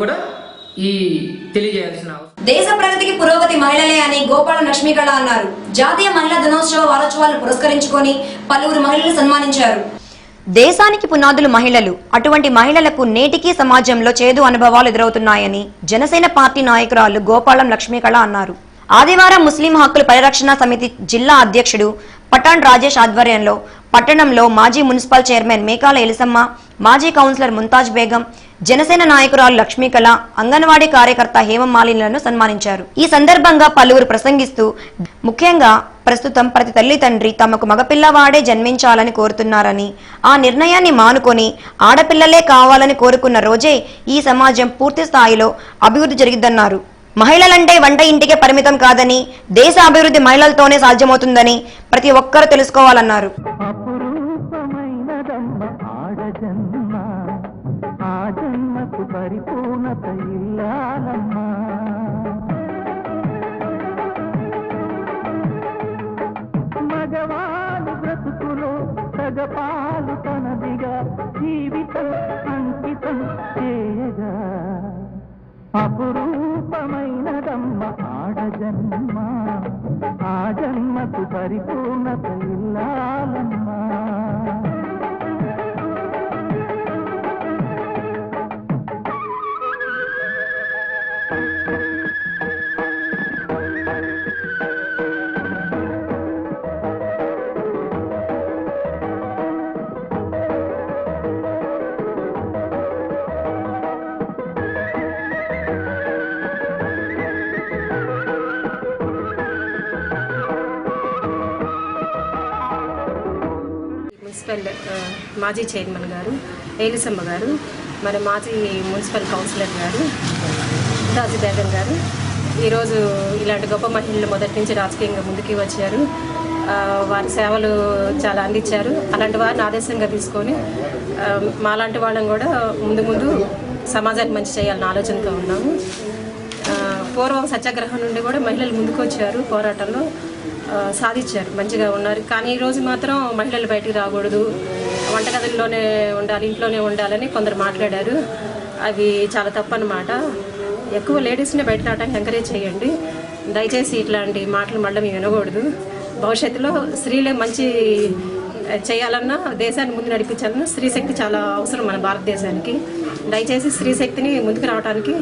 కూడా ఈ తెలియజేయాల్సిన దేశ ప్రగతికి పురోగతి మహిళలే అని గోపాలం లక్ష్మీకళ అన్నారు. జాతీయ మహిళా దినోత్సవ వారోత్సవాలను పురస్కరించుకొని పలువురు మహిళలు సన్మానించారు. దేశానికి పునాదులు మహిళలు. అటువంటి మహిళలకు నేటికీ సమాజంలో చేదు అనుభవాలు ఎదురవుతున్నాయని జనసేన పార్టీ నాయకురాలు గోపాలం లక్ష్మీకళ అన్నారు. ఆదివారం ముస్లిం హక్కుల పరిరక్షణ సమితి జిల్లా అధ్యక్షుడు పఠాన్ రాజేష్ ఆధ్వర్యంలో పట్టణంలో మాజీ మున్సిపల్ చైర్మన్ మేకాల ఎలిసమ్మ, మాజీ కౌన్సిలర్ ముంతాజ్ బేగం, జనసేన నాయకురాలు లక్ష్మీకళ, అంగన్వాడీ కార్యకర్త హేమమాలిన్లను సన్మానించారు. ఈ సందర్భంగా పలువురు ప్రసంగిస్తూ ముఖ్యంగా ప్రస్తుతం ప్రతి తల్లి తండ్రి తమకు మగపిల్లవాడే జన్మించాలని కోరుతున్నారని, ఆ నిర్ణయాన్ని మానుకొని ఆడపిల్లలే కావాలని కోరుకున్న రోజే ఈ సమాజం పూర్తి స్థాయిలో అభివృద్ధి జరిగిద్దన్నారు. మహిళలంటే వంట ఇంటికే పరిమితం కాదని, దేశ అభివృద్ధి మహిళలతోనే సాధ్యమవుతుందని ప్రతి ఒక్కరూ తెలుసుకోవాలన్నారు. మగవాళ్ళు బ్రతుకులో సగపాలు తనదిగా జీవితం అంకితం చేయగా అపురూపమైనదమ్మ ఆడజన్మ, ఆ జన్మకు పరిపూర్ణత ఇల్లాలమ్మా. మున్సిపల్ మాజీ చైర్మన్ గారు ఏలిసమ్మ గారు, మరి మాజీ మున్సిపల్ కౌన్సిలర్ గారు రాజు బేగం గారు ఈరోజు ఇలాంటి గొప్ప మహిళలు మొదటి నుంచి రాజకీయంగా ముందుకు వచ్చారు. వారి సేవలు చాలా అందించారు. అలాంటి వారిని ఆదేశంగా తీసుకొని మాలాంటి వాళ్ళని కూడా ముందు సమాజానికి మంచి చేయాలన్న ఆలోచనతో ఉన్నాము. పూర్వం సత్యాగ్రహం నుండి కూడా మహిళలు ముందుకు వచ్చారు, పోరాటంలో సాధించారు, మంచిగా ఉన్నారు. కానీ ఈరోజు మాత్రం మహిళలు బయటికి రాకూడదు, వంటగదుల్లోనే ఉండాలి, ఇంట్లోనే ఉండాలని కొందరు మాట్లాడారు. అవి చాలా తప్పన్నమాట. ఎక్కువ లేడీస్ని బయట రావడానికి ఎంకరేజ్ చేయండి. దయచేసి ఇట్లాంటి మాటలు మళ్ళీ మేము వినకూడదు. భవిష్యత్తులో స్త్రీలే మంచి చేయాలన్నా, దేశాన్ని ముందు నడిపించాలన్నా స్త్రీ శక్తి చాలా అవసరం మన భారతదేశానికి. దయచేసి స్త్రీ శక్తిని ముందుకు రావడానికి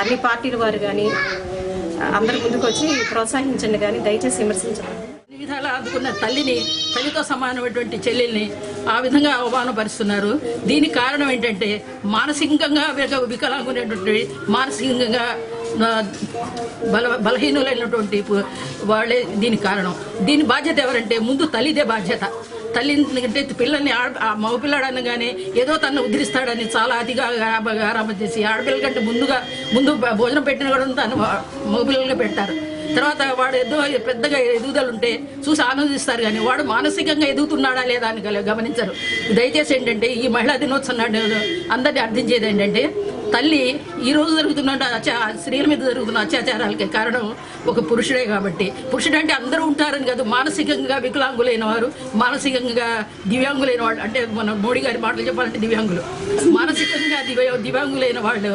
అన్ని పార్టీల వారు కానీ అందరూ ముందుకు వచ్చి ప్రోత్సహించండి, కానీ దయచేసి విమర్శించండి. అన్ని విధాలా ఆదుకున్న తల్లితో సమానమైనటువంటి చెల్లెల్ని ఆ విధంగా అవమానపరుస్తున్నారు. దీనికి కారణం ఏంటంటే మానసికంగా వికలాంగునేటువంటి, మానసికంగా బలహీనులైనటువంటి వాళ్ళే దీనికి కారణం. దీని బాధ్యత ఎవరంటే ముందు తల్లిదే బాధ్యత. తల్లి అంటే పిల్లల్ని మగపిల్లాడని కానీ ఏదో తను ఉద్ధరిస్తాడని చాలా అతిగా ఆరామ చేసి ఆడపిల్లల కంటే ముందు భోజనం పెట్టిన కూడా తను మగపిల్లలుగా పెడతారు. తర్వాత వాడు ఏదో పెద్దగా ఎదుగుదలు ఉంటే చూసి ఆనందిస్తారు, కానీ వాడు మానసికంగా ఎదుగుతున్నాడా లేదా అని గమనించరు. దయచేసి ఏంటంటే ఈ మహిళా దినోత్సవం నాడు అందరినీ అర్థించేది ఏంటంటే తల్లి ఈరోజు జరుగుతున్న స్త్రీల మీద జరుగుతున్న అత్యాచారాలకి కారణం ఒక పురుషుడే. కాబట్టి పురుషుడు అంటే అందరూ ఉంటారని కాదు, మానసికంగా వికలాంగులైన వారు, మానసికంగా దివ్యాంగులైన వాళ్ళు, అంటే మన మోడీ గారి మాటలు చెప్పాలంటే దివ్యాంగులు, మానసికంగా దివ్యాంగులైన వాళ్ళు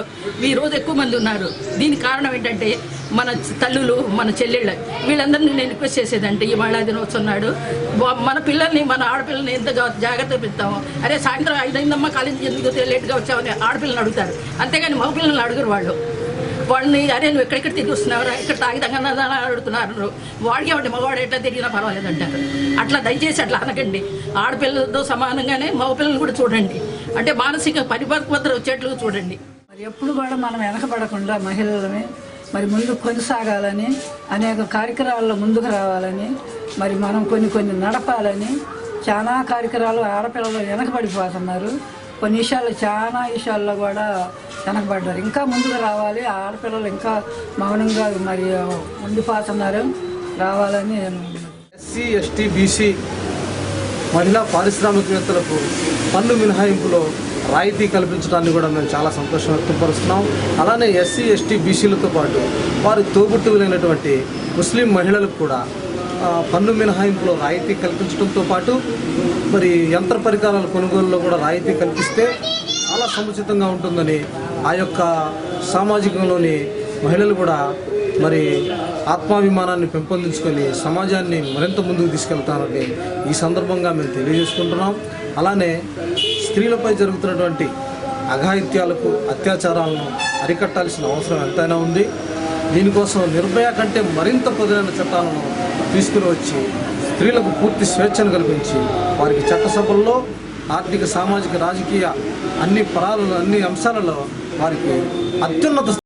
ఈరోజు ఎక్కువ మంది ఉన్నారు. దీనికి కారణం ఏంటంటే మన తల్లులు, మన చెల్లెళ్ళు, వీళ్ళందరినీ నేను రిక్వెస్ట్ చేసేదంటే ఈ మహిళా దినోత్సవం నాడు మన పిల్లల్ని, మన ఆడపిల్లల్ని ఎంత జాగ్రత్తగా పెడతాము. అరే సాయంత్రం 5 అయిందమ్మా కాలేజీకి ఎందుకు లేట్గా వచ్చామని ఆడపిల్లని అడుగుతారు, అంతేగాని మగపిల్లల్ని అడుగురు. వాళ్ళని అరే నువ్వు ఎక్కడెక్కడ తిరిగి వస్తున్నావు, ఇక్కడ తాగిదంగా అడుగుతున్నారు. వాడికి ఏమంటే మగవాడు ఎట్లా తిరిగినా పర్వాలేదు అంటారు. అట్లా దయచేసి అట్లా అనకండి. ఆడపిల్లలతో సమానంగానే మగపిల్లలు కూడా చూడండి, అంటే మానసిక పరిపక్వత వచ్చేట్లు చూడండి. మరి ఎప్పుడు కూడా మనం వెనకబడకుండా మహిళలని మరి ముందు కొనసాగాలని, అనేక కార్యక్రమాల్లో ముందుకు రావాలని, మరి మనం కొన్ని నడపాలని. చాలా కార్యక్రమాలు ఆడపిల్లలు వెనకబడిపోతున్నారు. కొన్ని చాలా విషయాల్లో కూడా వెనకబడ్డారు. ఇంకా ముందుకు రావాలి. ఆడపిల్లలు ఇంకా మౌనంగా మరి ఉండిపోతున్నారు, రావాలని నేను. ఎస్సీ, ఎస్టీ, బీసీ మహిళా పారిశ్రామికవేత్తలకు పన్ను మినహాయింపులో రాయితీ కల్పించడాన్ని కూడా మేము చాలా సంతోషం వ్యక్తపరుస్తున్నాం. అలానే ఎస్సీ, ఎస్టీ, బీసీలతో పాటు వారి తోబుట్టువులైనటువంటి ముస్లిం మహిళలకు కూడా పన్ను మినహాయింపులో రాయితీ కల్పించడంతో పాటు మరి యంత్ర పరికరాల కొనుగోలులో కూడా రాయితీ కల్పిస్తే చాలా సముచితంగా ఉంటుందని ఆ యొక్క సామాజికంలోని మహిళలు కూడా మరి ఆత్మాభిమానాన్ని పెంపొందించుకొని సమాజాన్ని మరింత ముందుకు తీసుకెళ్తారని ఈ సందర్భంగా మేము తెలియజేసుకుంటున్నాం. అలానే స్త్రీలపై జరుగుతున్నటువంటి అఘాయిత్యాలకు, అత్యాచారాలను అరికట్టాల్సిన అవసరం ఎంతైనా ఉంది. దీనికోసం నిర్భయ కంటే మరింత పదునైన చట్టాలను తీసుకుని వచ్చి స్త్రీలకు పూర్తి స్వేచ్ఛను కల్పించి వారికి చట్టసభల్లో ఆర్థిక, సామాజిక, రాజకీయ అన్ని అంశాలలో వారికి అత్యున్నత